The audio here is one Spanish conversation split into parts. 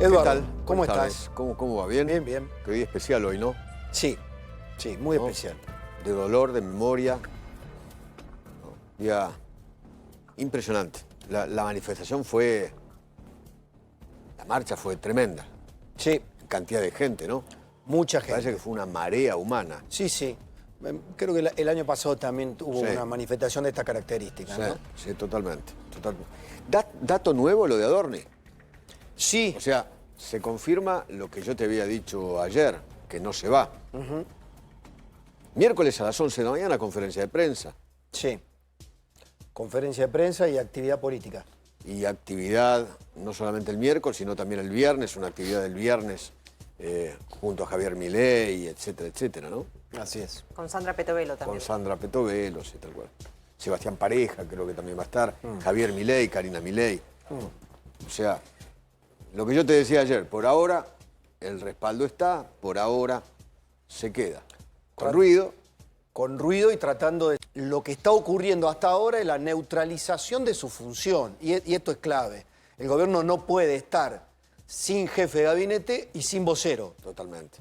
Eduardo, ¿Qué tal? ¿cómo Buenas estás? tardes. ¿Cómo va? ¿Bien? Bien, bien. Qué día especial hoy, ¿no? Sí, muy ¿No? especial. De dolor, de memoria. ¿No? Día impresionante. La manifestación fue... La marcha fue tremenda. Sí, Cantidad de gente, ¿no? mucha Parece gente. que fue una marea humana. Sí, sí. Creo que el año pasado también hubo Sí. una manifestación de esta característica, Sí, ¿no? sí, totalmente. Dato nuevo lo de Adorni. Sí, O sea, se confirma lo que yo te había dicho ayer, que no se va. Miércoles a las 11 de la mañana, conferencia de prensa. sí. Conferencia de prensa y actividad política. Y actividad, no solamente el miércoles, sino también el viernes, una actividad del viernes junto a Javier Milei, etcétera, etcétera, ¿no? Así es. Con Sandra Petovelo también. Con Sandra Petovelo, sí, tal cual. Sebastián Pareja creo que también va a estar, Javier Milei, Karina Milei. O sea, lo que yo te decía ayer, por ahora el respaldo está, por ahora se queda. Con ruido. Con ruido y tratando de... Lo que está ocurriendo hasta ahora es la neutralización de su función. Y esto es clave. El gobierno no puede estar sin jefe de gabinete y sin vocero, Totalmente.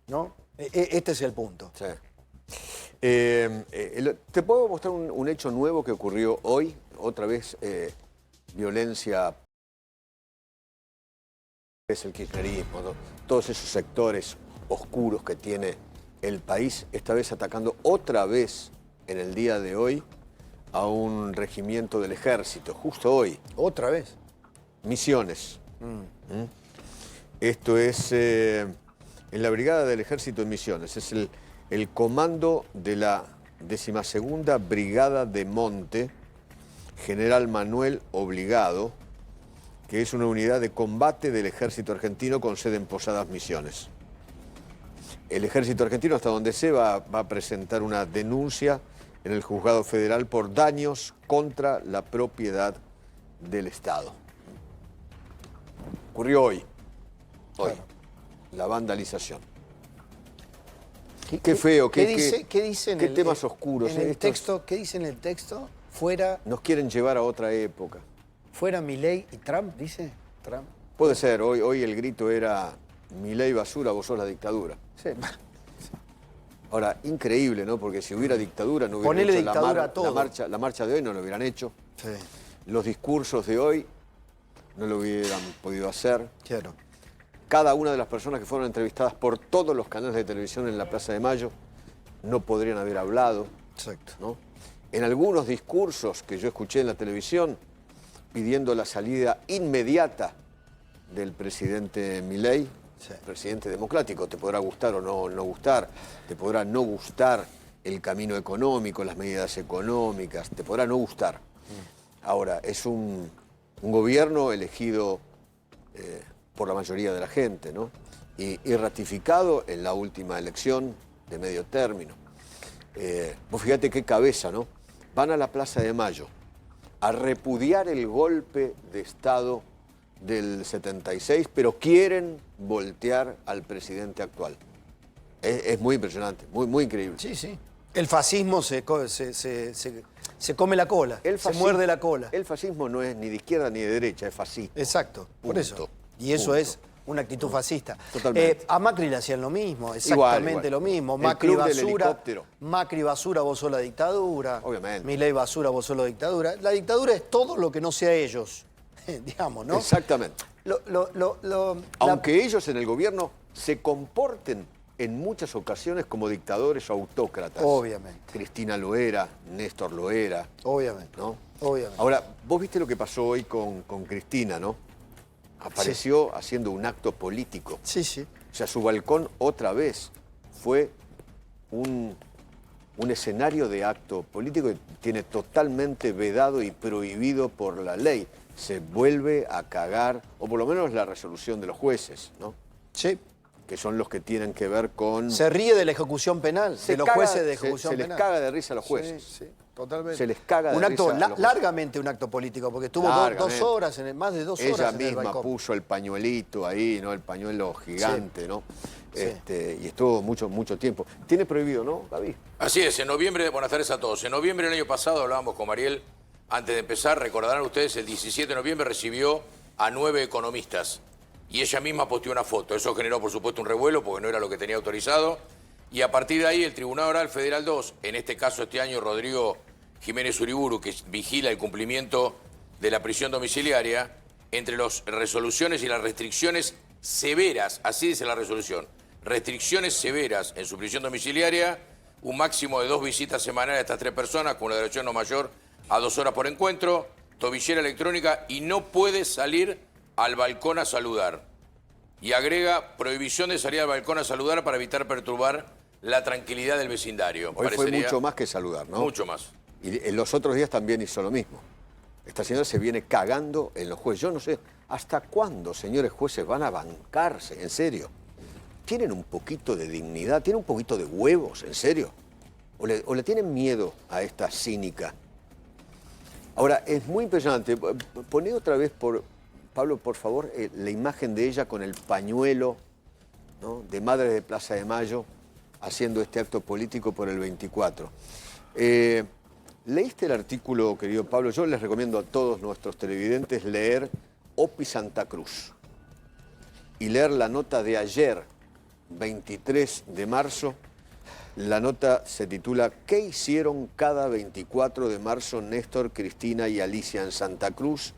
¿no? Este es el punto. Sí. Te puedo mostrar un hecho nuevo que ocurrió hoy. Otra vez violencia, es el kirchnerismo, ¿no? Todos esos sectores oscuros que tiene el país, esta vez atacando otra vez en el día de hoy a un regimiento del ejército, justo hoy, ¿Otra vez? Misiones. Esto es en la Brigada del Ejército de Misiones, es el comando de la 12ª Brigada de Monte, General Manuel Obligado, que es una unidad de combate del ejército argentino con sede en Posadas Misiones. El ejército argentino, hasta donde se va a presentar una denuncia en el juzgado federal por daños contra la propiedad del Estado. Ocurrió hoy, Claro. la vandalización. Qué feo, ¿Qué dice en qué el, temas oscuros. en el Estos texto? ¿Qué dice en el texto? Fuera nos quieren llevar a otra época. Milei y Trump, dice Trump. Puede ser, hoy el grito era Milei basura, vos sos la dictadura. Sí. Ahora, increíble, ¿no? Porque si hubiera dictadura, no hubieran Ponele hecho dictadura a todo. la marcha de hoy no lo hubieran hecho. Sí, Los discursos de hoy no lo hubieran podido hacer. claro. Cada una de las personas que fueron entrevistadas por todos los canales de televisión en la Plaza de Mayo no podrían haber hablado, Exacto. ¿no? En algunos discursos que yo escuché en la televisión pidiendo la salida inmediata del presidente Milei, Sí. presidente democrático, te podrá gustar o no gustar, te podrá no gustar el camino económico, las medidas económicas, te podrá no gustar. Ahora, es un gobierno elegido por la mayoría de la gente, ¿no? Y ratificado en la última elección de medio término. Vos fíjate qué cabeza, ¿no? Van a la Plaza de Mayo a repudiar el golpe de Estado del 76, pero quieren voltear al presidente actual. Es muy impresionante, muy increíble. Sí, sí. El fascismo se come la cola, se muerde la cola. El fascismo no es ni de izquierda ni de derecha, es fascista. Exacto, por Punto. eso. Y eso Punto. es una actitud fascista. Totalmente. A Macri le hacían lo mismo, exactamente Igual. lo mismo. El Macri club del basura, helicóptero. Macri basura, vos sos la dictadura. Obviamente. Milei basura, vos sos la dictadura. La dictadura es todo lo que no sea ellos, digamos, ¿no? Exactamente. La- Aunque ellos en el gobierno se comporten en muchas ocasiones como dictadores o autócratas. Obviamente. Cristina lo era, Néstor lo era, Obviamente. ¿no? Obviamente. Ahora, vos viste lo que pasó hoy con Cristina, ¿no? Apareció haciendo un acto político. Sí, sí. O sea, su balcón otra vez fue un escenario de acto político que tiene totalmente vedado y prohibido por la ley. Se vuelve a cagar, o por lo menos la resolución de los jueces, ¿no? Sí. Que son los que tienen que ver con... Se ríe de la ejecución penal, de los jueces de ejecución se les penal. caga de risa a los jueces. Sí, sí, totalmente. Se les caga de un acto, risa a los jueces. largamente un acto político, porque estuvo Largamente. 2 horas, más de 2 Ella horas en el misma balcón. puso el pañuelito ahí, ¿no? El pañuelo gigante, ¿no? Sí. Y estuvo mucho tiempo. Tiene prohibido, ¿no, David? Así es, en noviembre, buenas tardes a todos. En noviembre del año pasado hablábamos con Mariel, antes de empezar, recordarán ustedes, el 17 de noviembre recibió a 9 economistas y ella misma posteó una foto. Eso generó, por supuesto, un revuelo porque no era lo que tenía autorizado. Y a partir de ahí, el Tribunal Oral Federal 2, en este caso este año Rodrigo Jiménez Uriburu, que vigila el cumplimiento de la prisión domiciliaria, entre las resoluciones y las restricciones severas, así dice la resolución, restricciones severas en su prisión domiciliaria, un máximo de 2 visitas semanales a estas 3 personas, con una duración no mayor a 2 horas por encuentro, tobillera electrónica y no puede salir al balcón a saludar. Y agrega prohibición de salir al balcón a saludar para evitar perturbar la tranquilidad del vecindario. Hoy fue mucho más que saludar, ¿no? Mucho más. Y en los otros días también hizo lo mismo. Esta señora se viene cagando en los jueces. Yo no sé hasta cuándo, señores jueces, van a bancarse, en serio. ¿Tienen un poquito de dignidad? ¿Tienen un poquito de huevos, en serio? ¿O le tienen miedo a esta cínica? Ahora, es muy impresionante. Poné otra vez, Pablo, por favor, la imagen de ella con el pañuelo, ¿no?, de Madre de Plaza de Mayo, haciendo este acto político por el 24. ¿Leíste el artículo, querido Pablo? Yo les recomiendo a todos nuestros televidentes leer Opi Santa Cruz y leer la nota de ayer, 23 de marzo. La nota se titula ¿Qué hicieron cada 24 de marzo Néstor, Cristina y Alicia en Santa Cruz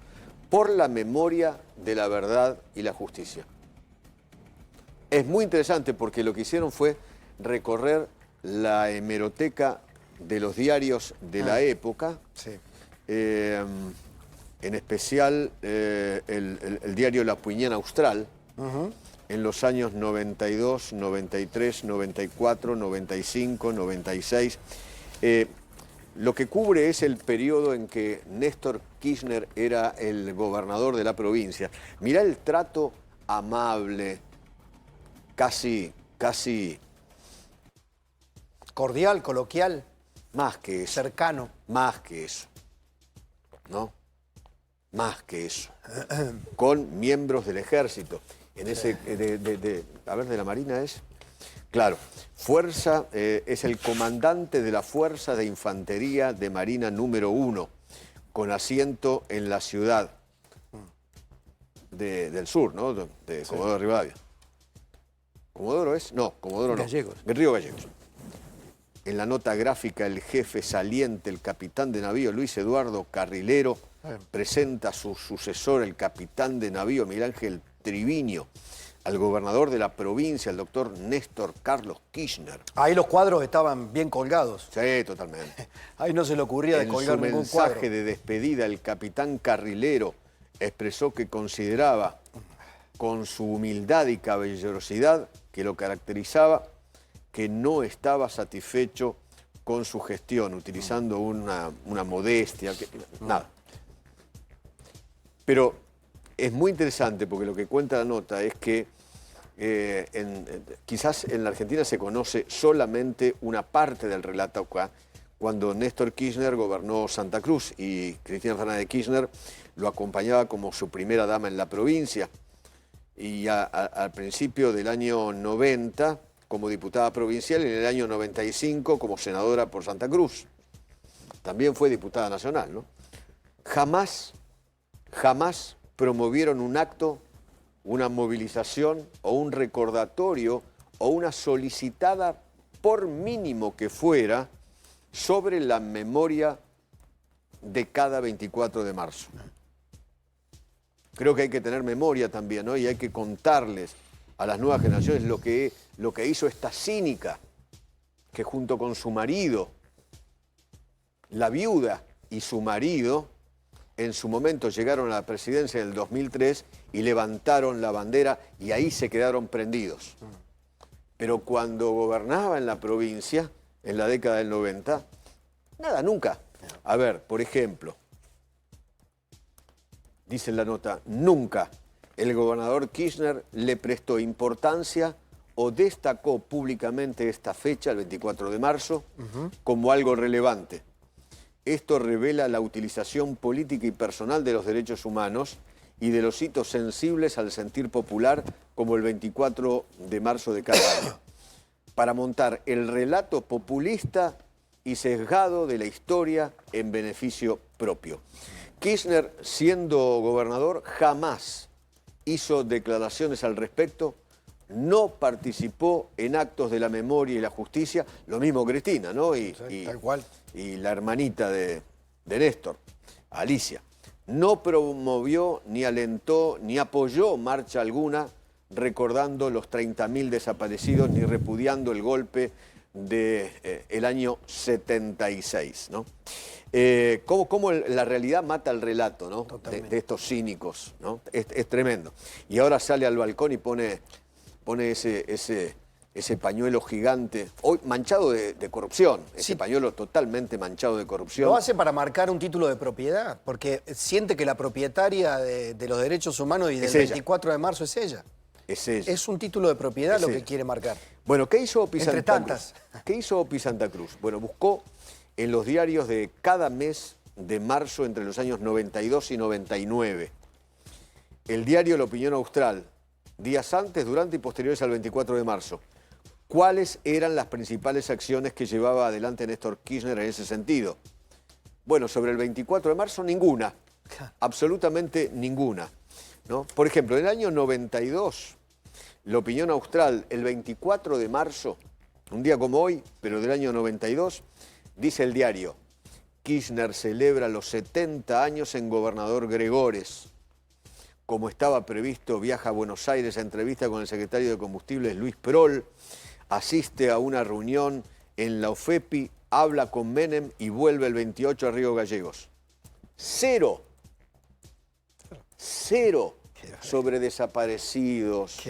por la memoria de la verdad y la justicia? Es muy interesante porque lo que hicieron fue recorrer la hemeroteca de los diarios de la época, Sí. en especial el diario La Puñana Austral, en los años 92, 93, 94, 95, 96. Lo que cubre es el periodo en que Néstor Kirchner era el gobernador de la provincia. Mirá el trato amable, casi Cordial, coloquial, más que eso. cercano. Más que eso, ¿no? Más que eso. Con miembros del ejército. En ese, a ver, ¿de la Marina es? Claro. Fuerza, es el comandante de la Fuerza de Infantería de Marina número 1, con asiento en la ciudad del sur, ¿no? De Comodoro Rivadavia. ¿Comodoro es? No, Comodoro no. Gallegos. Río Gallegos. En la nota gráfica, el jefe saliente, el capitán de navío Luis Eduardo Carrilero, presenta a su sucesor, el capitán de navío Miguel Ángel Triviño, al gobernador de la provincia, el doctor Néstor Carlos Kirchner. Ahí los cuadros estaban bien colgados. Sí, totalmente. Ahí no se le ocurría de colgar En su ningún cuadro. mensaje de despedida, el capitán Carrilero expresó que consideraba, con su humildad y caballerosidad que lo caracterizaba, que no estaba satisfecho con su gestión, utilizando una modestia, nada. Pero es muy interesante porque lo que cuenta la nota es que quizás en la Argentina se conoce solamente una parte del relato acá, cuando Néstor Kirchner gobernó Santa Cruz y Cristina Fernández de Kirchner lo acompañaba como su primera dama en la provincia. Y al principio del año 90 como diputada provincial y en el año 95 como senadora por Santa Cruz. También fue diputada nacional, ¿no? Jamás promovieron un acto, una movilización o un recordatorio o una solicitada, por mínimo que fuera, sobre la memoria de cada 24 de marzo. Creo que hay que tener memoria también, ¿no? Y hay que contarles a las nuevas generaciones lo que hizo esta cínica, que junto con su marido, la viuda y su marido, en su momento llegaron a la presidencia en el 2003 y levantaron la bandera y ahí se quedaron prendidos. Pero cuando gobernaba en la provincia, en la década del 90, nada, nunca. A ver, por ejemplo, dice en la nota, nunca el gobernador Kirchner le prestó importancia o destacó públicamente esta fecha, el 24 de marzo, como algo relevante. Esto revela la utilización política y personal de los derechos humanos y de los hitos sensibles al sentir popular, como el 24 de marzo de cada año, para montar el relato populista y sesgado de la historia en beneficio propio. Kirchner, siendo gobernador, jamás hizo declaraciones al respecto, no participó en actos de la memoria y la justicia, lo mismo Cristina, ¿no? Tal cual. Y la hermanita de Néstor, Alicia. No promovió, ni alentó, ni apoyó marcha alguna recordando los 30.000 desaparecidos, ni repudiando el golpe del año 76, ¿no? Cómo la realidad mata el relato, ¿no? De estos cínicos, ¿no? Es tremendo. Y ahora sale al balcón y pone ese pañuelo gigante, hoy manchado de corrupción, ese pañuelo totalmente manchado de corrupción. Lo hace para marcar un título de propiedad, porque siente que la propietaria de los derechos humanos y del 24 de marzo es ella. Es ella. Es un título de propiedad lo que quiere marcar. Bueno, ¿qué hizo Opi Entre Santa tantas. Cruz? ¿Qué hizo Opi Santa Cruz? Bueno, buscó en los diarios de cada mes de marzo entre los años 92 y 99. El diario La Opinión Austral, días antes, durante y posteriores al 24 de marzo. ¿Cuáles eran las principales acciones que llevaba adelante Néstor Kirchner en ese sentido? Bueno, sobre el 24 de marzo, ninguna. Absolutamente ninguna, ¿no? Por ejemplo, en el año 92, La Opinión Austral, el 24 de marzo, un día como hoy, pero del año 92, dice el diario, Kirchner celebra los 70 años en Gobernador Gregores. Como estaba previsto, viaja a Buenos Aires a entrevista con el secretario de Combustibles, Luis Prol, asiste a una reunión en la OFEPI, habla con Menem y vuelve el 28 a Río Gallegos. Cero sobre desaparecidos,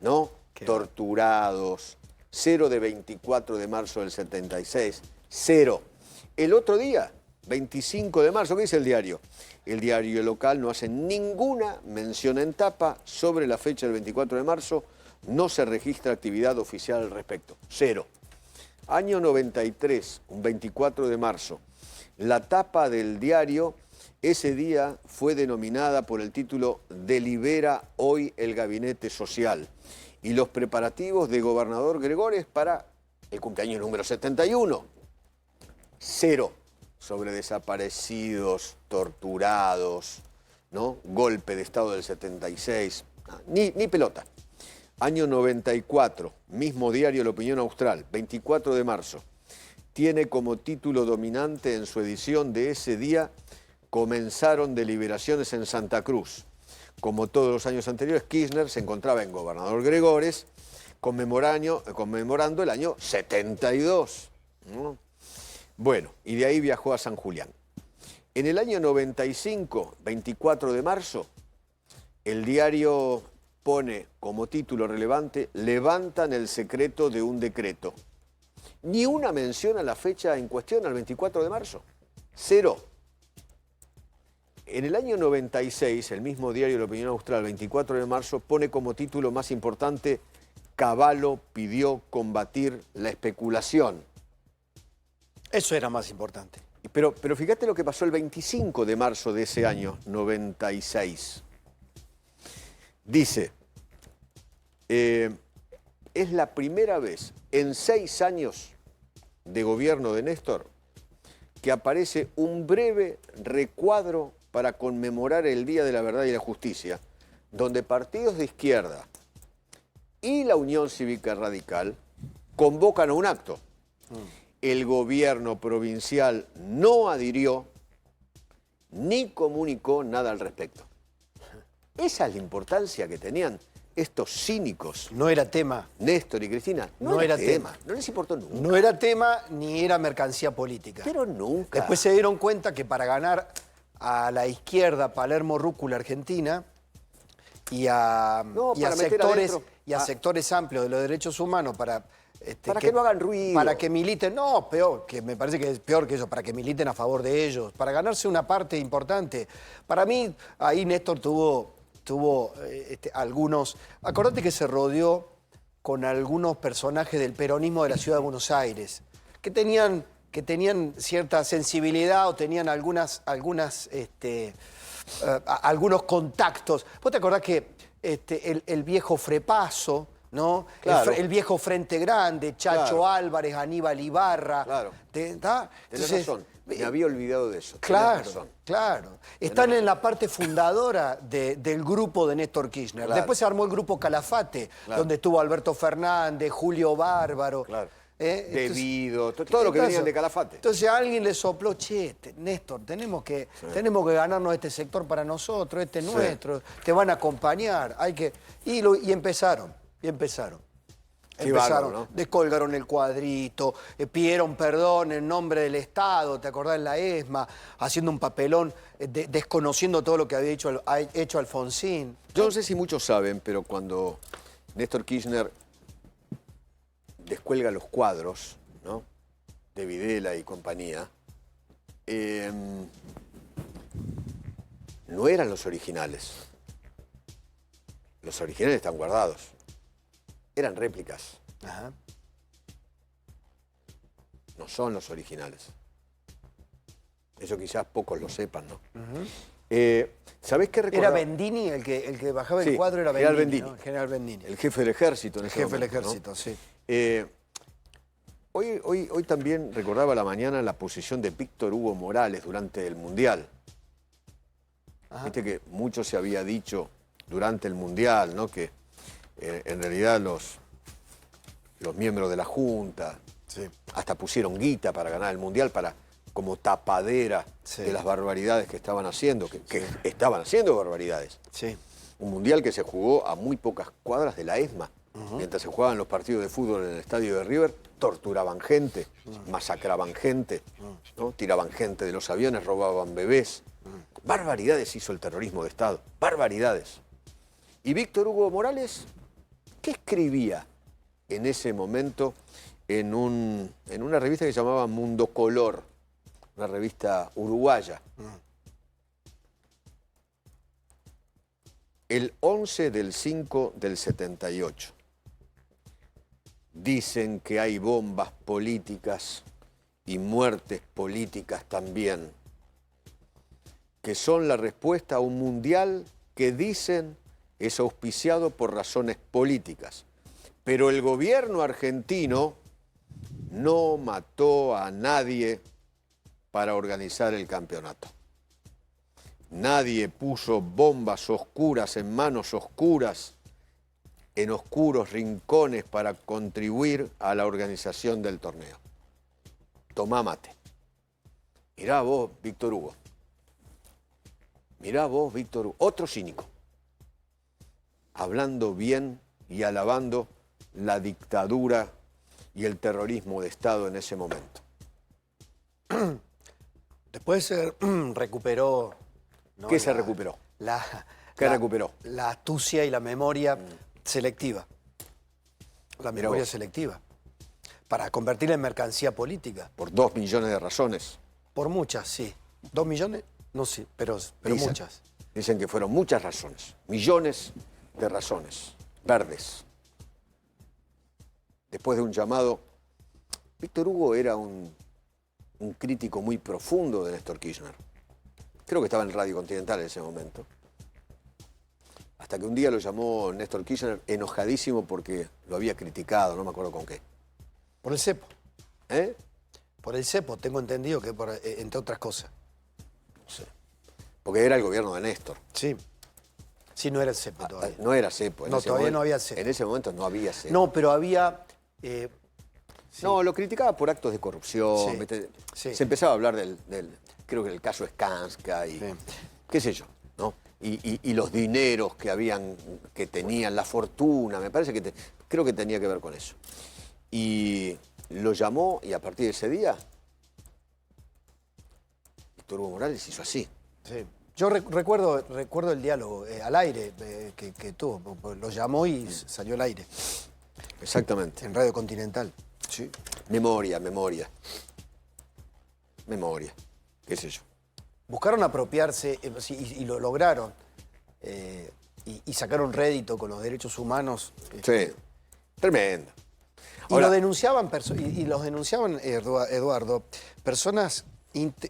¿no? Torturados. Cero de 24 de marzo del 76. Cero. El otro día, 25 de marzo, ¿qué dice el diario? El diario local no hace ninguna mención en tapa sobre la fecha del 24 de marzo. No se registra actividad oficial al respecto. Cero. Año 93, un 24 de marzo. La tapa del diario ese día fue denominada por el título Delibera hoy el Gabinete Social y los preparativos de Gobernador Gregores para el cumpleaños número 71. Cero sobre desaparecidos, torturados, ¿no? Golpe de Estado del 76, ni pelota. Año 94, mismo diario La Opinión Austral, 24 de marzo. Tiene como título dominante en su edición de ese día, comenzaron deliberaciones en Santa Cruz. Como todos los años anteriores, Kirchner se encontraba en Gobernador Gregores, conmemorando el año 72, ¿no? Bueno, y de ahí viajó a San Julián. En el año 95, 24 de marzo, el diario pone como título relevante, levantan el secreto de un decreto. Ni una mención a la fecha en cuestión, al 24 de marzo. Cero. En el año 96, el mismo diario La Opinión Austral, 24 de marzo, pone como título más importante, Cavallo pidió combatir la especulación. Eso era más importante. Pero fíjate lo que pasó el 25 de marzo de ese año, 96. Dice, es la primera vez en 6 años de gobierno de Néstor que aparece un breve recuadro para conmemorar el Día de la Verdad y la Justicia, donde partidos de izquierda y la Unión Cívica Radical convocan a un acto. El gobierno provincial no adhirió ni comunicó nada al respecto. Esa es la importancia que tenían estos cínicos. No era tema. Néstor y Cristina. No era tema. No les importó nunca. No era tema ni era mercancía política. Pero nunca. Después se dieron cuenta que para ganar a la izquierda Palermo Rúcula Argentina y a sectores amplios de los derechos humanos para que no hagan ruido. Para que militen, no, peor, que me parece que es peor que eso, para que militen a favor de ellos, para ganarse una parte importante. Para mí, ahí Néstor tuvo algunos... Acordate que se rodeó con algunos personajes del peronismo de la ciudad de Buenos Aires, que tenían cierta sensibilidad o tenían algunos contactos. ¿Vos te acordás que el viejo Frepaso, ¿no? Claro. El viejo Frente Grande, Chacho Claro. Álvarez, Aníbal Ibarra. Claro. ¿Tá? Tenés razón. Me había olvidado de eso. Tenés Claro, razón. claro. Están en la parte fundadora del grupo de Néstor Kirchner. Claro. Después se armó el grupo Calafate, Claro. donde estuvo Alberto Fernández, Julio Bárbaro. Claro. Entonces, Debido, todo lo que venían de Calafate. Entonces a alguien le sopló, che, Néstor, tenemos que ganarnos este sector para nosotros, este es nuestro, te van a acompañar, hay que... Y empezaron. Qué bárbaro, ¿no? Descolgaron el cuadrito, pidieron perdón en nombre del Estado, ¿te acordás? En la ESMA, haciendo un papelón, desconociendo todo lo que había hecho Alfonsín. Yo no sé si muchos saben, pero cuando Néstor Kirchner descuelga los cuadros, ¿no?, de Videla y compañía, no eran los originales. Los originales están guardados. Eran réplicas. Ajá. No son los originales. Eso quizás pocos lo sepan, ¿no? ¿Sabés qué Era recordaba? Bendini el que bajaba Sí, el cuadro, era General Bendini, Bendini. ¿no? General Bendini. El jefe del ejército en El ese jefe del momento, ¿no? ejército, sí. Hoy también recordaba a la mañana la posición de Víctor Hugo Morales durante el Mundial. Ajá. Viste que mucho se había dicho durante el Mundial, ¿no?, que en realidad los miembros de la Junta hasta pusieron guita para ganar el Mundial como tapadera de las barbaridades que estaban haciendo, que estaban haciendo barbaridades. Sí. Un Mundial que se jugó a muy pocas cuadras de la ESMA. Mientras se jugaban los partidos de fútbol en el estadio de River, torturaban gente, masacraban gente, ¿no?, tiraban gente de los aviones, robaban bebés. Barbaridades hizo el terrorismo de Estado, barbaridades. Y Víctor Hugo Morales, ¿qué escribía en ese momento en una revista que se llamaba Mundo Color, una revista uruguaya? El 11 del 5 del 78. Dicen que hay bombas políticas y muertes políticas también, que son la respuesta a un mundial que dicen es auspiciado por razones políticas. Pero el gobierno argentino no mató a nadie para organizar el campeonato. Nadie puso bombas oscuras en manos oscuras, en oscuros rincones para contribuir a la organización del torneo. Tomá mate. Mirá vos, Víctor Hugo. Mirá vos, Víctor Hugo. Otro cínico. Hablando bien y alabando la dictadura y el terrorismo de Estado en ese momento. Después se recuperó... ¿no? ¿Qué se recuperó? ¿Qué recuperó? La astucia y la memoria selectiva. La Mirá memoria vos. selectiva. Para convertirla en mercancía política. Por 2 millones de razones. Por muchas, sí. ¿2 millones? No sé, pero Dicen. muchas. Dicen que fueron muchas razones. Millones de razones. Verdes. Después de un llamado... Víctor Hugo era un crítico muy profundo de Néstor Kirchner. Creo que estaba en Radio Continental en ese momento. Hasta que un día lo llamó Néstor Kirchner enojadísimo porque lo había criticado, no me acuerdo con qué. Por el cepo. ¿Eh? Por el cepo, tengo entendido que entre otras cosas. No sé. Porque era el gobierno de Néstor. Sí. Sí, no era el cepo todavía. No era cepo. No, todavía no había cepo. En ese momento no había cepo. No, pero había... sí. No, lo criticaba por actos de corrupción. Sí, ¿viste? sí. Se empezaba a hablar creo que el caso Skanska y qué sé yo, ¿no? Y los dineros que tenían, la fortuna, me parece que creo que tenía que ver con eso. Y lo llamó y a partir de ese día, Víctor Hugo Morales hizo así. Sí. Yo recuerdo el diálogo al aire que tuvo. Lo llamó y salió al aire. Exactamente. En Radio Continental. Sí. Memoria. Qué sé yo. Buscaron apropiarse y lo lograron. Y sacaron rédito con los derechos humanos. Sí. Tremendo. Y los denunciaban, Eduardo, personas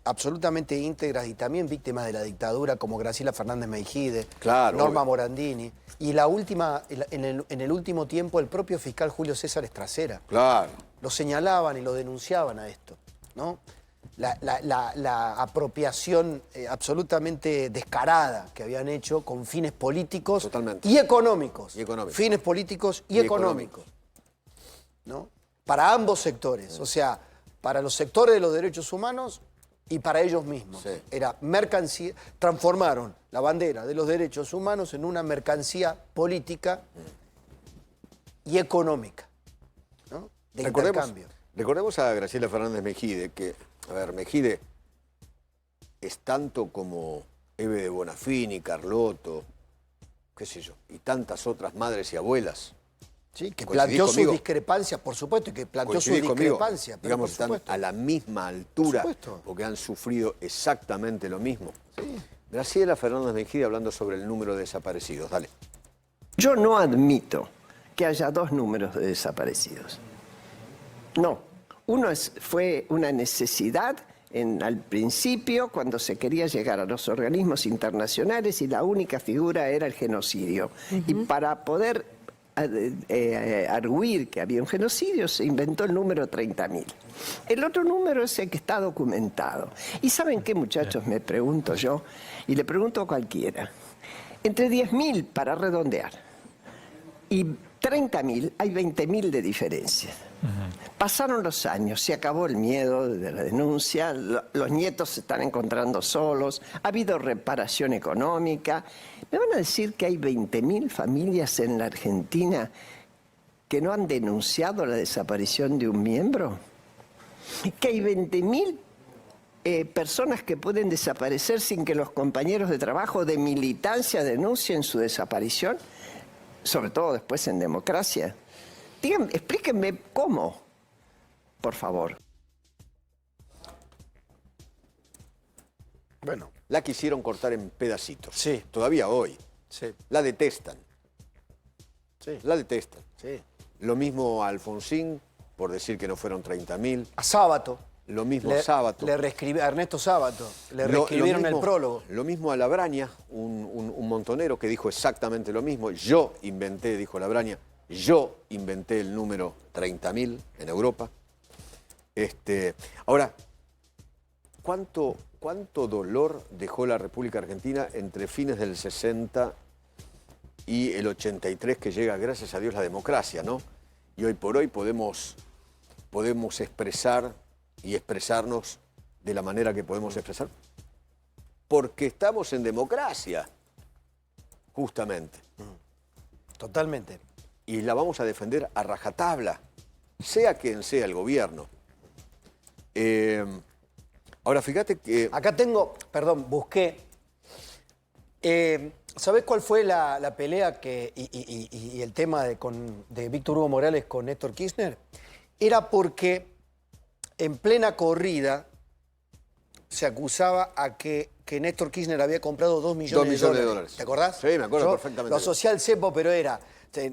absolutamente íntegras y también víctimas de la dictadura, como Graciela Fernández Meijide, Claro, Norma obvio. Morandini. Y la última, en el último tiempo, el propio fiscal Julio César Estracera. Claro. Lo señalaban y lo denunciaban a esto, ¿no? La apropiación absolutamente descarada que habían hecho con fines políticos Totalmente. y económicos. Y económicos. Fines políticos y económicos, ¿no? Para ambos sectores, o sea, para los sectores de los derechos humanos y para ellos mismos. Sí. Era mercancía, transformaron la bandera de los derechos humanos en una mercancía política y económica, ¿no? De intercambio. Recordemos a Graciela Fernández Meijide, que, a ver, Meijide es tanto como Eve de Bonafini, Carlotto, qué sé yo, y tantas otras madres y abuelas. Sí, que ¿Coincidís planteó sus conmigo? discrepancias, por supuesto, y que planteó sus ¿Coincidís conmigo? discrepancias. Pero Digamos, por están supuesto. a la misma altura, Por supuesto. porque han sufrido exactamente lo mismo. Graciela Fernández Meijide hablando sobre el número de desaparecidos. Dale. Yo no admito que haya dos números de desaparecidos. No. Uno fue una necesidad al principio, cuando se quería llegar a los organismos internacionales y la única figura era el genocidio. Y para poder arguir que había un genocidio, se inventó el número 30.000. El otro número es el que está documentado. ¿Y saben qué, muchachos? Me pregunto yo, y le pregunto a cualquiera. Entre 10.000, para redondear, y 30.000, hay 20.000 de diferencia. Pasaron los años, se acabó el miedo de la denuncia, los nietos se están encontrando solos, ha habido reparación económica. ¿Me van a decir que hay 20.000 familias en la Argentina que no han denunciado la desaparición de un miembro? ¿Que hay 20.000 personas que pueden desaparecer sin que los compañeros de trabajo de militancia denuncien su desaparición? Sobre todo después en democracia. Díganme, explíquenme cómo, por favor. Bueno, La quisieron cortar en pedacitos. Sí. Todavía hoy. sí, La detestan. sí, La detestan. sí. Lo mismo a Alfonsín, por decir que no fueron 30.000. A Sábato. Lo mismo a Sábato. A Ernesto Sábato. Le Lo reescribieron mismo- el prólogo. Lo mismo a Labraña, un montonero que dijo exactamente lo mismo. Yo inventé, dijo Labraña, yo inventé el número 30.000 en Europa. Ahora, ¿cuánto dolor dejó la República Argentina entre fines del 60 y el 83, que llega, gracias a Dios, la democracia, ¿no? Y hoy por hoy podemos expresar y expresarnos de la manera que podemos expresar, porque estamos en democracia, justamente. Totalmente. Y la vamos a defender a rajatabla, sea quien sea el gobierno. Ahora, fíjate que... Acá tengo, perdón, busqué. ¿Sabés cuál fue la pelea y el tema de Víctor Hugo Morales con Néstor Kirchner? Era porque en plena corrida se acusaba a que Néstor Kirchner había comprado 2 millones, 2 millones de dólares. ¿Te acordás? Sí, me acuerdo perfectamente. Lo asocié al cepo, pero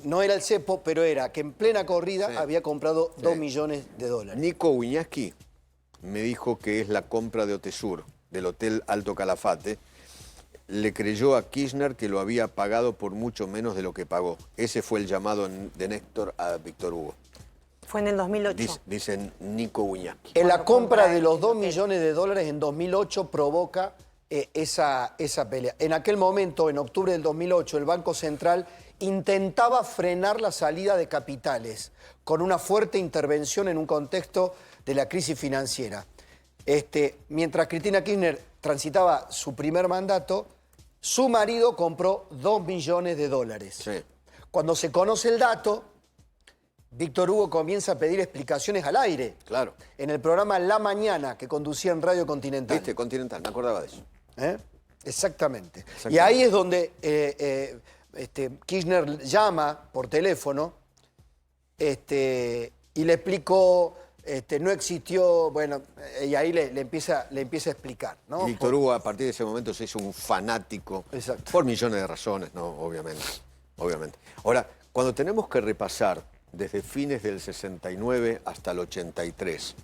no era el cepo, pero era que en plena corrida Sí. había comprado 2 Sí. millones de dólares. Nico Wiñaski me dijo que es la compra de Otesur, del Hotel Alto Calafate. Le creyó a Kirchner que lo había pagado por mucho menos de lo que pagó. Ese fue el llamado de Néstor a Víctor Hugo. Fue en el 2008. Dicen Nico Wiñaski. En la Cuando compra compra de los el 2 hotel. millones de dólares en 2008 provoca esa pelea. En aquel momento, en octubre del 2008, el Banco Central intentaba frenar la salida de capitales con una fuerte intervención en un contexto de la crisis financiera. Mientras Cristina Kirchner transitaba su primer mandato, su marido compró 2 millones de dólares. Sí. Cuando se conoce el dato, Víctor Hugo comienza a pedir explicaciones al aire. Claro. En el programa La Mañana que conducía en Radio Continental. ¿Viste? Continental, me acordaba de eso. Exactamente. Y ahí es donde Kirchner llama por teléfono y le explicó, no existió, bueno, y ahí le empieza a explicar, ¿no? Y Víctor Hugo a partir de ese momento se hizo un fanático. Exacto. Por millones de razones, ¿no? Obviamente. Ahora, cuando tenemos que repasar desde fines del 69 hasta el 83,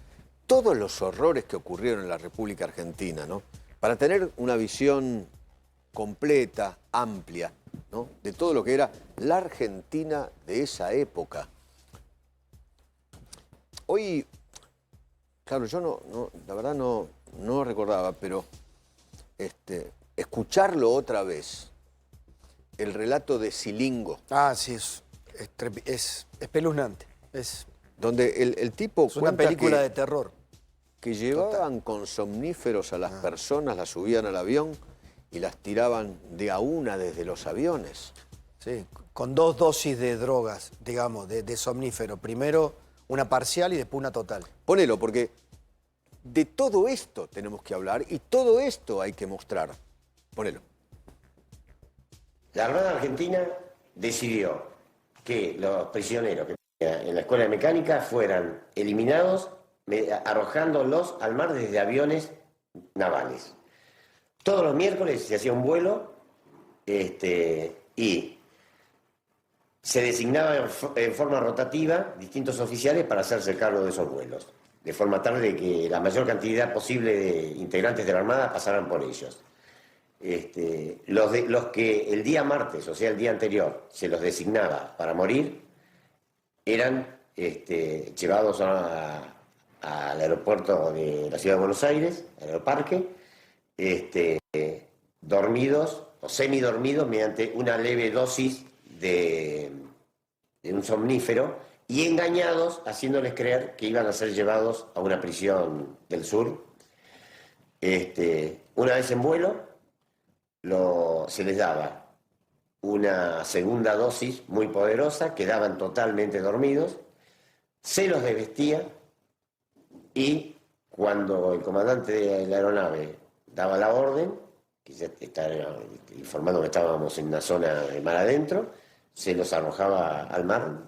todos los horrores que ocurrieron en la República Argentina, ¿no? Para tener una visión completa, amplia, ¿no? De todo lo que era la Argentina de esa época. Hoy, claro, yo la verdad no recordaba, pero escucharlo otra vez, el relato de Silingo. Ah, sí, es espeluznante. Es Donde el tipo una cuenta película de terror. que llevaban con somníferos a las personas, las subían al avión y las tiraban de a una desde los aviones. Sí, con 2 dosis de drogas, digamos, de somnífero. Primero una parcial y después una total. Ponelo, porque de todo esto tenemos que hablar y todo esto hay que mostrar. Ponelo. La Armada Argentina decidió que los prisioneros que tenía en la escuela de mecánica fueran eliminados arrojándolos al mar desde aviones navales. Todos los miércoles se hacía un vuelo y se designaban en forma rotativa distintos oficiales para hacerse cargo de esos vuelos, de forma tal de que la mayor cantidad posible de integrantes de la Armada pasaran por ellos. Los que el día martes, o sea, el día anterior, se los designaba para morir, eran llevados al aeropuerto de la ciudad de Buenos Aires, al aeroparque, dormidos o semidormidos mediante una leve dosis de un somnífero y engañados, haciéndoles creer que iban a ser llevados a una prisión del sur. Una vez en vuelo, se les daba una segunda dosis muy poderosa, quedaban totalmente dormidos, se los desvestía y cuando el comandante de la aeronave daba la orden, que ya estaba informando que estábamos en una zona de mar adentro, se los arrojaba al mar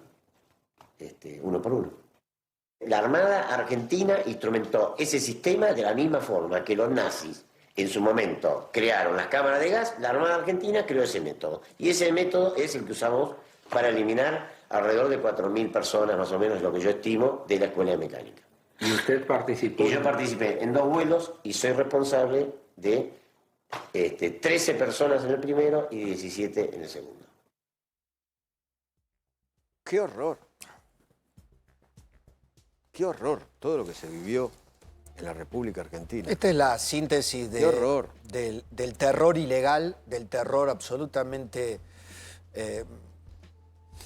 uno por uno. La Armada Argentina instrumentó ese sistema de la misma forma que los nazis en su momento crearon las cámaras de gas. La Armada Argentina creó ese método. Y ese método es el que usamos para eliminar alrededor de 4.000 personas, más o menos, lo que yo estimo, de la escuela de mecánica. ¿Y usted participó? Y yo participé en 2 vuelos y soy responsable de 13 personas en el primero y 17 en el segundo. ¡Qué horror! ¡Qué horror! Todo lo que se vivió en la República Argentina. Esta es la síntesis ¡Qué horror! del terror ilegal, del terror absolutamente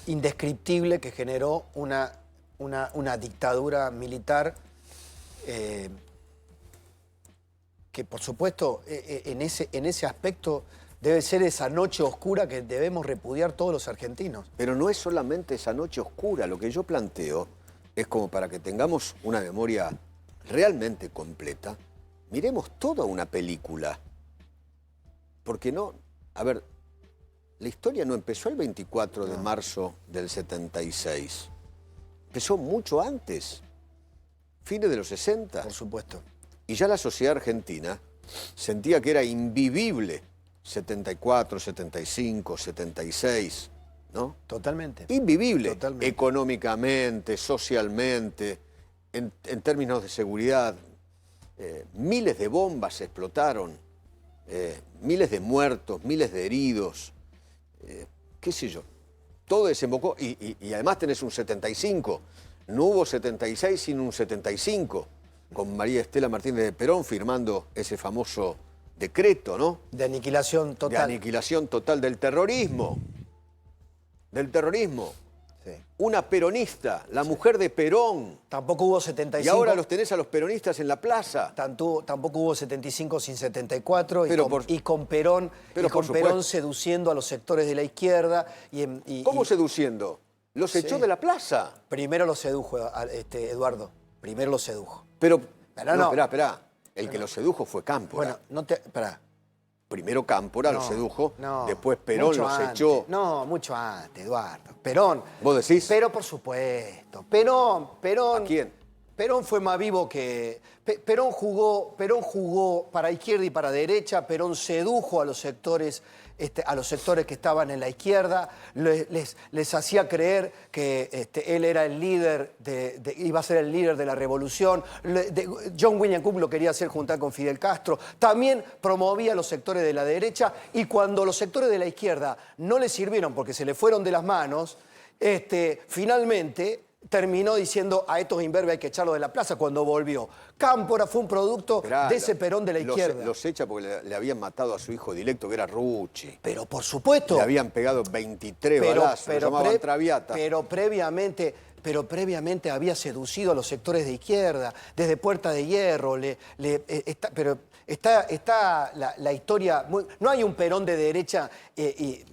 indescriptible que generó una dictadura militar que, por supuesto, en ese aspecto debe ser esa noche oscura que debemos repudiar todos los argentinos. Pero no es solamente esa noche oscura. Lo que yo planteo es como para que tengamos una memoria realmente completa, miremos toda una película. Porque no... A ver, la historia no empezó el 24 de marzo del 76. Empezó mucho antes, fines de los 60. Por supuesto. Y ya la sociedad argentina sentía que era invivible 74, 75, 76, ¿no? Totalmente. Invivible. Totalmente. Económicamente, socialmente, en términos de seguridad. Miles de bombas explotaron, miles de muertos, miles de heridos, qué sé yo. Todo desembocó, y además tenés un 75. No hubo 76 sin un 75, con María Estela Martínez de Perón firmando ese famoso decreto, ¿no? De aniquilación total. De aniquilación total del terrorismo. Del terrorismo. Sí. Una peronista, la mujer de Perón. Tampoco hubo 75. Y ahora los tenés a los peronistas en la plaza. Tampoco hubo 75 sin 74 Pero y con Perón, pero y con por Perón supuesto. seduciendo a los sectores de la izquierda. ¿Cómo seduciendo? Los echó Sí. de la plaza. Primero lo sedujo, Eduardo. Primero lo sedujo. Pero no. Esperá. El que lo sedujo fue Cámpora. Bueno, no te... Esperá. Primero Cámpora lo No, sedujo, no, después Perón mucho los antes. echó. No, mucho antes, Eduardo. Perón. ¿Vos decís? Pero por supuesto. Perón. ¿A quién? Perón fue más vivo que... Perón jugó para izquierda y para derecha, Perón sedujo a los sectores que estaban en la izquierda, les hacía creer que él era el líder, iba a ser el líder de la revolución. John William Cook lo quería hacer juntar con Fidel Castro. También promovía a los sectores de la derecha y cuando los sectores de la izquierda no le sirvieron porque se le fueron de las manos, finalmente terminó diciendo a estos imberbes hay que echarlos de la plaza cuando volvió. Cámpora fue un producto de ese Perón de la izquierda. Los echa porque le habían matado a su hijo directo, que era Rucci. Pero por supuesto. Le habían pegado 23 balazos, lo llamaban Traviata. Pero previamente había seducido a los sectores de izquierda, desde Puerta de Hierro, Está la historia, no hay un Perón de derecha,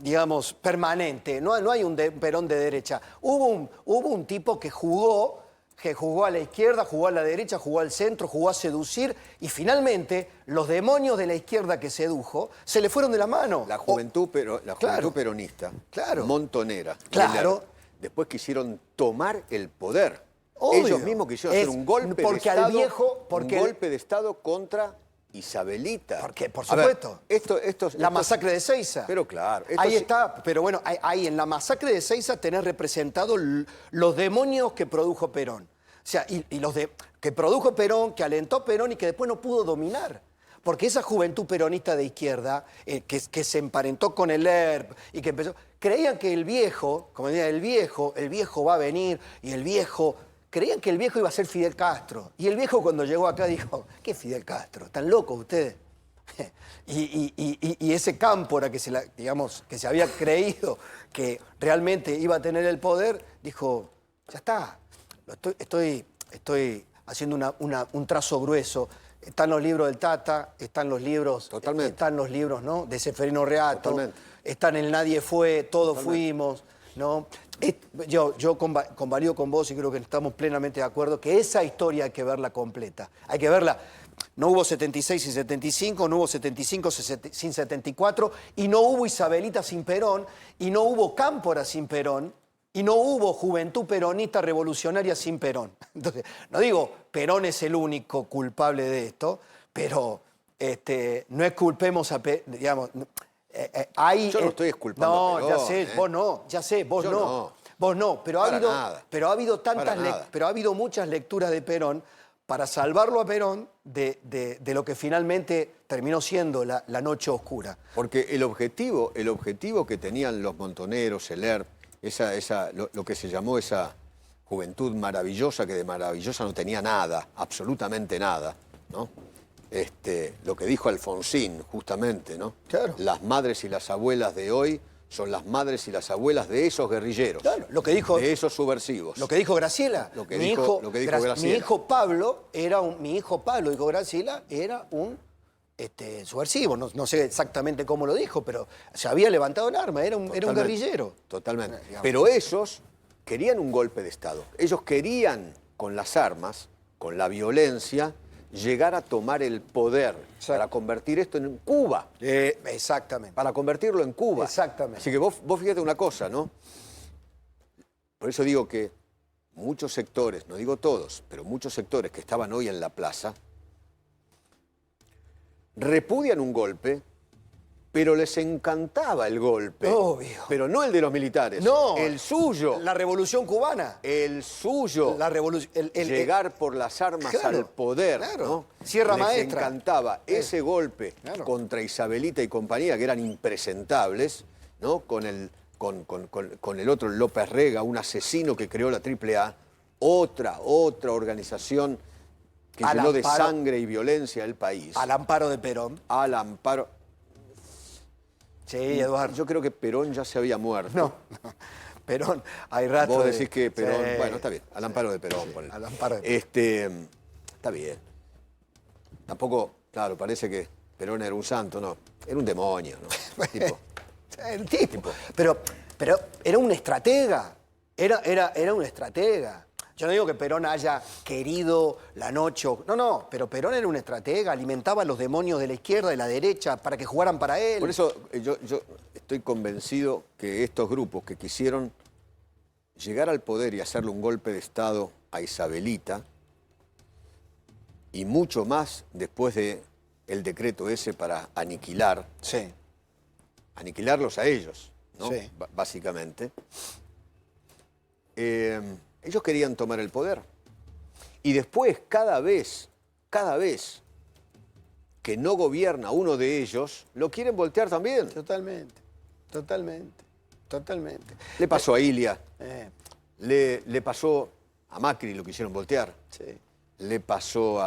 digamos, permanente, no hay un Perón de derecha. Hubo un tipo que jugó a la izquierda, jugó a la derecha, jugó al centro, jugó a seducir y finalmente los demonios de la izquierda que sedujo se le fueron de la mano. La juventud peronista, montonera, claro. Después quisieron tomar el poder. Obvio. Ellos mismos quisieron hacer un golpe de Estado, un golpe de Estado contra Isabelita. Porque, por supuesto. Ver, la masacre de Seiza. Pero claro. Ahí está. Pero bueno, ahí en la masacre de Seiza tenés representados los demonios que produjo Perón. O sea, que produjo Perón, que alentó Perón y que después no pudo dominar. Porque esa juventud peronista de izquierda, que se emparentó con el ERP y que empezó... Creían que el viejo, como decía, el viejo va a venir y el viejo... Creían que el viejo iba a ser Fidel Castro. Y el viejo cuando llegó acá dijo, ¿qué Fidel Castro? ¿Están locos ustedes? y ese Cámpora que se había creído que realmente iba a tener el poder, dijo, ya está, estoy haciendo un trazo grueso. Están los libros del Tata, están los libros, ¿no? De Seferino Reato, están el Nadie Fue, Todos Fuimos, ¿no? Yo convalido con vos y creo que estamos plenamente de acuerdo que esa historia hay que verla completa. Hay que verla. No hubo 76 sin 75, no hubo 75 sin 74, y no hubo Isabelita sin Perón, y no hubo Cámpora sin Perón, y no hubo juventud peronista revolucionaria sin Perón. Entonces, no digo Perón es el único culpable de esto, pero no exculpemos a Perón, digamos... yo no estoy exculpando a Perón. Ya sé, vos no. Pero ha habido muchas lecturas de Perón para salvarlo a Perón de lo que finalmente terminó siendo la noche oscura. Porque el objetivo que tenían los montoneros, el ERP, lo que se llamó esa juventud maravillosa, que de maravillosa no tenía nada, absolutamente nada, ¿no? Lo que dijo Alfonsín, justamente, ¿no? Claro. Las madres y las abuelas de hoy son las madres y las abuelas de esos guerrilleros, claro, lo que dijo, de esos subversivos. Lo que dijo Graciela. Mi hijo Pablo, dijo Graciela, era un subversivo. No sé exactamente cómo lo dijo, pero se había levantado el arma, era un guerrillero. Totalmente. Pero esos querían un golpe de Estado. Ellos querían, con las armas, con la violencia, llegar a tomar el poder. Exacto. Para convertir esto en Cuba. Exactamente. Para convertirlo en Cuba. Exactamente. Así que vos fíjate una cosa, ¿no? Por eso digo que muchos sectores, no digo todos, pero muchos sectores que estaban hoy en la plaza, repudian un golpe, pero les encantaba el golpe. Obvio. Pero no el de los militares. No. El suyo. La revolución cubana. El suyo. La revolución. Llegar por las armas al poder. Claro. ¿no? Sierra les Maestra. Encantaba ese golpe contra Isabelita y compañía, que eran impresentables, ¿no? Con el otro López Rega, un asesino que creó la AAA. Otra organización que llenó de sangre y violencia el país. Al amparo de Perón. Al amparo. Sí, Eduardo. Yo creo que Perón ya se había muerto. No. Perón, hay rato. Vos decís que Perón. Sí. Bueno, está bien. Al amparo de Perón. Sí, al amparo de Perón. Está bien. Tampoco, claro, parece que Perón era un santo, no. Era un demonio, ¿no? El tipo. Pero era un estratega. Era un estratega. Yo no digo que Perón haya querido la noche. No, pero Perón era un estratega, alimentaba a los demonios de la izquierda, de la derecha, para que jugaran para él. Por eso yo estoy convencido que estos grupos que quisieron llegar al poder y hacerle un golpe de Estado a Isabelita, y mucho más después de el decreto ese para aniquilar, Sí. aniquilarlos a ellos, ¿no? Sí. Básicamente. Ellos querían tomar el poder. Y después, cada vez que no gobierna uno de ellos, lo quieren voltear también. Totalmente, totalmente, totalmente. Le pasó a Ilia, Eh, le pasó a Macri, lo quisieron voltear. sí. Le pasó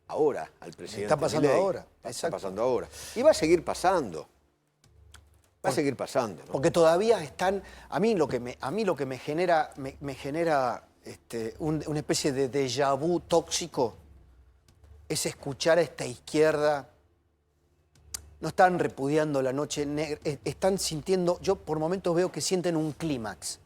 ahora al presidente. Está pasando Milei. ahora, Está exacto. pasando ahora. Y va a seguir pasando. Va a seguir pasando, ¿no? Porque todavía están, a mí lo que me genera, una especie de déjà vu tóxico es escuchar a esta izquierda. No están repudiando la noche negra, están sintiendo, yo por momentos veo que sienten un clímax.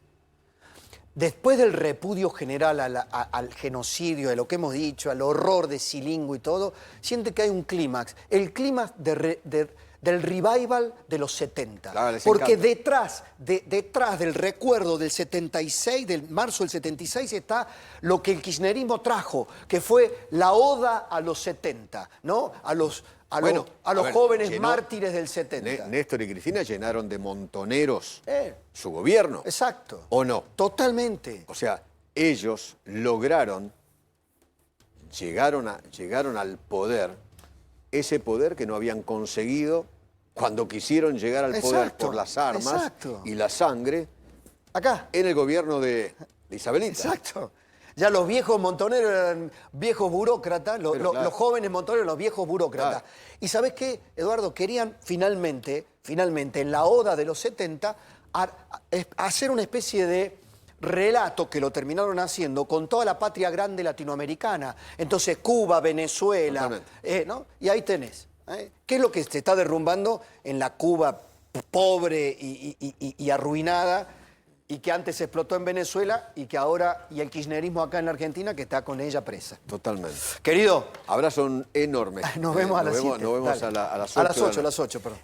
Después del repudio general al genocidio, de lo que hemos dicho, al horror de Silingo y todo, siente que hay un clímax. El clímax del revival de los 70. Claro, les Porque encanta. detrás del recuerdo del 76, del marzo del 76, está lo que el kirchnerismo trajo, que fue la oda a los 70, ¿no? A los Bueno, a ver, jóvenes llenó- mártires del 70. Néstor y Cristina llenaron de montoneros Eh. su gobierno. Exacto. ¿O no? Totalmente. O sea, ellos lograron, llegaron al poder, ese poder que no habían conseguido cuando quisieron llegar al poder Exacto, por las armas exacto. y la sangre Acá. en el gobierno de Isabelita. Exacto. Ya los viejos montoneros eran viejos burócratas, Pero claro. los jóvenes montoneros eran los viejos burócratas. Claro. ¿Y sabés qué, Eduardo? Querían finalmente, en la oda de los 70, hacer una especie de relato que lo terminaron haciendo con toda la patria grande latinoamericana. Entonces, Cuba, Venezuela, ¿no? Y ahí tenés. ¿Qué es lo que se está derrumbando en la Cuba pobre y arruinada? Y que antes explotó en Venezuela y que ahora, y el kirchnerismo acá en la Argentina, que está con ella presa. Totalmente. Querido, Abrazo enorme. nos vemos a las 7. Nos vemos Dale. a las 8. A las 8, perdón.